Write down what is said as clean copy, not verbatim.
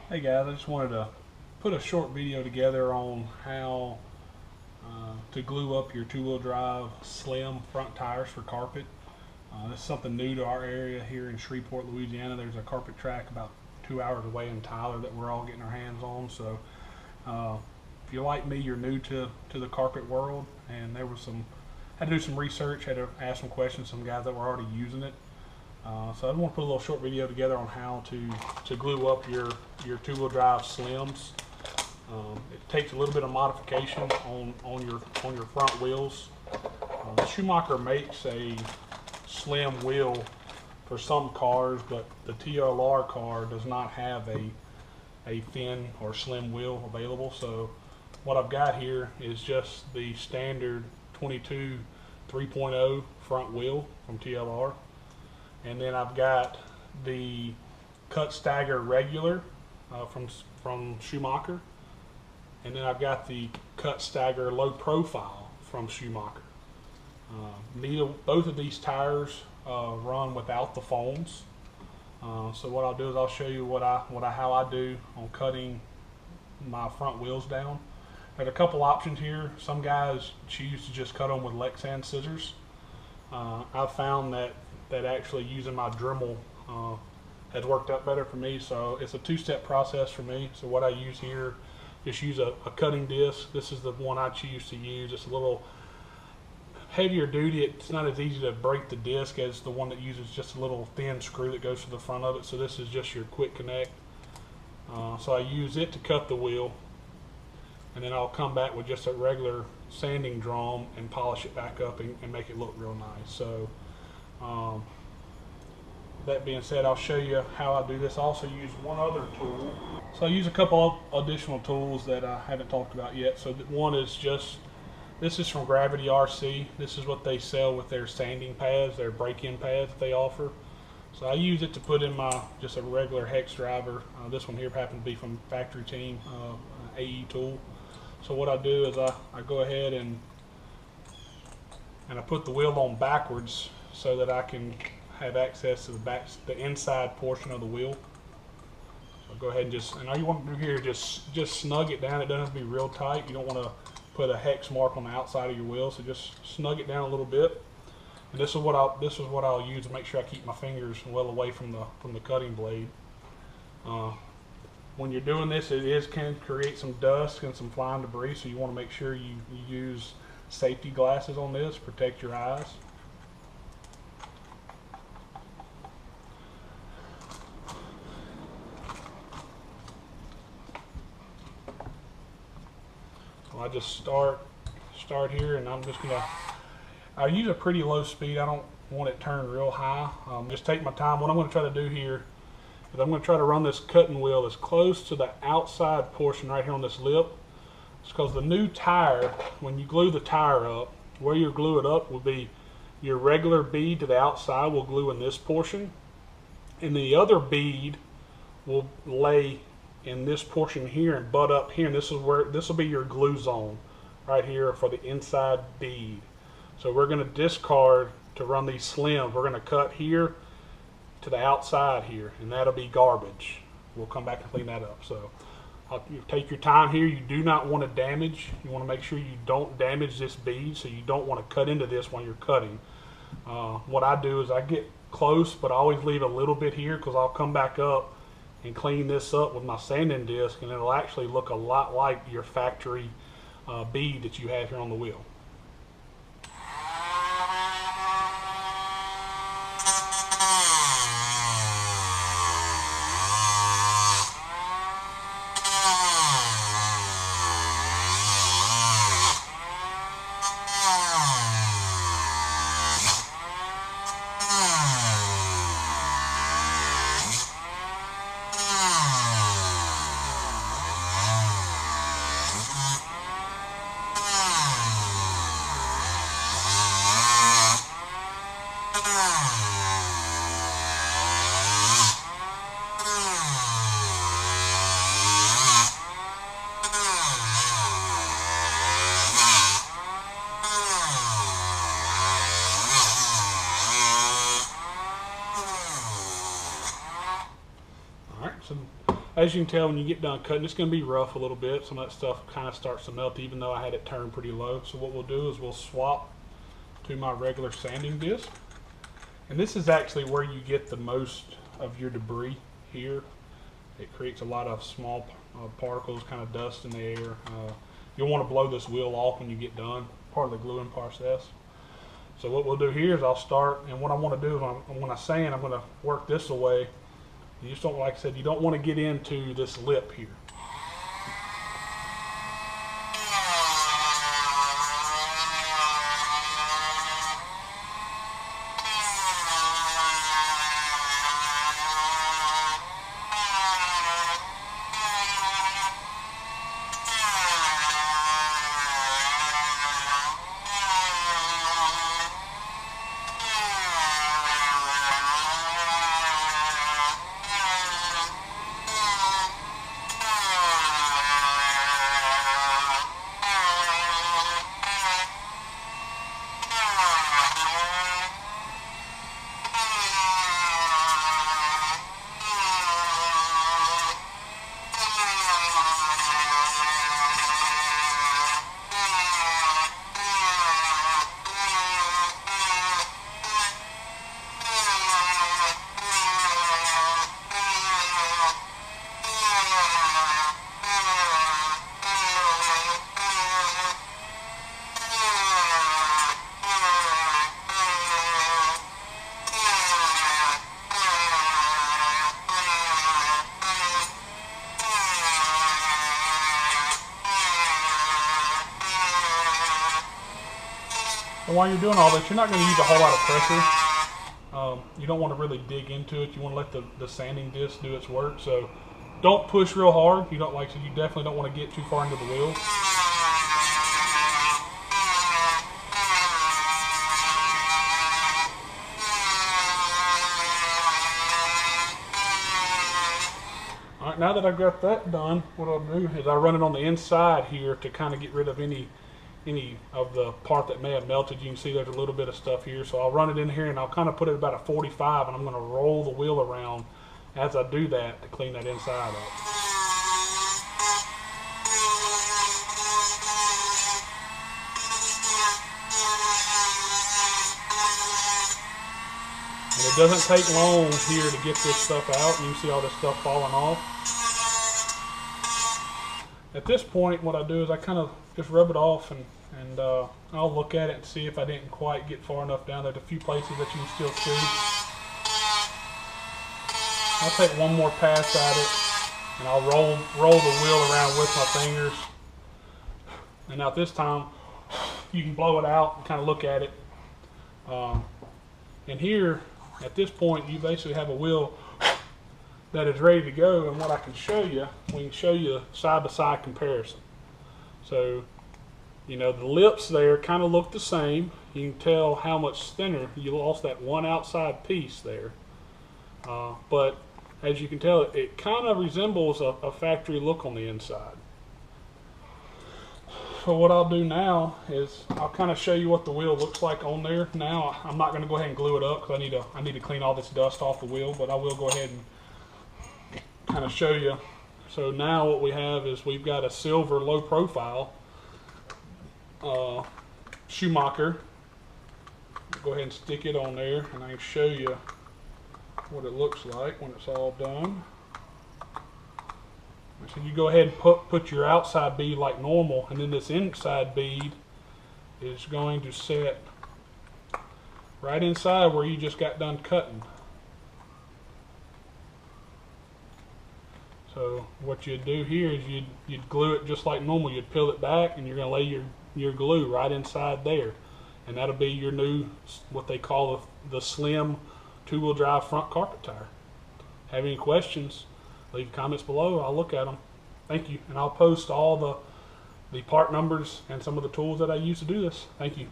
Hey guys, I just wanted to put a short video together on how to glue up your two-wheel drive slim front tires for carpet. This is something new to our area here in Shreveport, Louisiana. There's a carpet track about 2 hours away in Tyler that we're all getting our hands on. So if you're like me, you're new to the carpet world, and there was had to do some research, had to ask some questions, some guys that were already using it. So I want to put a little short video together on how to glue up your two-wheel drive slims. It takes a little bit of modification on your front wheels. Schumacher makes a slim wheel for some cars, but the TLR car does not have a thin or slim wheel available. So what I've got here is just the standard 22 3.0 front wheel from TLR. And then I've got the cut Stagger regular from Schumacher. And then I've got the cut Stagger low profile from Schumacher. Both of these tires run without the foams. So what I'll do is I'll show you how I do on cutting my front wheels down. There's a couple options here. Some guys choose to just cut them with Lexan scissors. I've found that actually using my Dremel has worked out better for me. So it's a two-step process for me. So what I use here, just use a cutting disc. This is the one I choose to use. It's a little heavier duty. It's not as easy to break the disc as the one that uses just a little thin screw that goes to the front of it. So this is just your quick connect. So I use it to cut the wheel, and then I'll come back with just a regular sanding drum and polish it back up and make it look real nice. So that being said, I'll show you how I do this. I also use one other tool. So I use a couple of additional tools that I haven't talked about yet. So one is this is from Gravity RC. This is what they sell with their sanding pads, their break-in pads that they offer. So I use it to put in just a regular hex driver. This one here happens to be from Factory Team AE tool. So what I do is I go ahead and I put the wheel on backwards so that I can have access to the inside portion of the wheel. So go ahead and all you want to do here is just snug it down. It doesn't have to be real tight. You don't want to put a hex mark on the outside of your wheel, so just snug it down a little bit. And this is what I'll use to make sure I keep my fingers well away from the cutting blade. When you're doing this, can create some dust and some flying debris, so you want to make sure you use safety glasses on this, protect your eyes. So I just start here, and I'm just I use a pretty low speed. I don't want it turned real high. Just take my time. What I'm going to try to do here is I'm going to try to run this cutting wheel as close to the outside portion right here on this lip. It's because the new tire, when you glue the tire up, where you glue it up will be your regular bead to the outside will glue in this portion, and the other bead will lay in this portion here and butt up here, and this will be your glue zone right here for the inside bead. So we're going to discard to run these slims. We're going to cut here to the outside here, and that'll be garbage. We'll come back and clean that up. So you take your time here. You do not want to damage. You want to make sure you don't damage this bead, so you don't want to cut into this while you're cutting. What I do is I get close, but I always leave a little bit here because I'll come back up and clean this up with my sanding disc, and it'll actually look a lot like your factory bead that you have here on the wheel. So as you can tell when you get done cutting, it's going to be rough a little bit. Some of that stuff kind of starts to melt even though I had it turned pretty low. So what we'll do is we'll swap to my regular sanding disc. And this is actually where you get the most of your debris here. It creates a lot of small particles, kind of dust in the air. You'll want to blow this wheel off when you get done, part of the gluing process. So what we'll do here is I'll start, and what I want to do is when I sand, I'm going to work this away. You just don't, like I said, you don't want to get into this lip here. And while you're doing all this, you're not going to use a whole lot of pressure. You don't want to really dig into it. You want to let the sanding disc do its work. So don't push real hard. You don't, like I said, you definitely don't want to get too far into the wheel. All right, now that I've got that done, what I'll do is I run it on the inside here to kind of get rid of any of the part that may have melted. You can see there's a little bit of stuff here, so I'll run it in here and I'll kind of put it about a 45, and I'm going to roll the wheel around as I do that to clean that inside up. And it doesn't take long here to get this stuff out. You can see all this stuff falling off. At this point, what I do is I kind of just rub it off, and I'll look at it and see if I didn't quite get far enough down. There's a few places that you can still see. I'll take one more pass at it, and I'll roll the wheel around with my fingers. And now this time, you can blow it out and kind of look at it. And here, at this point, you basically have a wheel that is ready to go. And what I can show you, we can show you a side-by-side comparison. So, you know, the lips there kind of look the same. You can tell how much thinner. You lost that one outside piece there. But as you can tell, it kind of resembles a factory look on the inside. So what I'll do now is I'll kind of show you what the wheel looks like on there. Now I'm not going to go ahead and glue it up because I need to clean all this dust off the wheel, but I will go ahead and kind of show you. So now what we have is we've got a silver low profile Schumacher. Go ahead and stick it on there, and I can show you what it looks like when it's all done. So you go ahead and put your outside bead like normal, and then this inside bead is going to set right inside where you just got done cutting. So what you'd do here is you'd glue it just like normal. You'd peel it back, and you're going to lay your glue right inside there, and that'll be your new, what they call the slim 2-wheel drive front carpet tire. Have any questions, leave comments below. I'll look at them. Thank you. And I'll post all the part numbers and some of the tools that I use to do this. Thank you.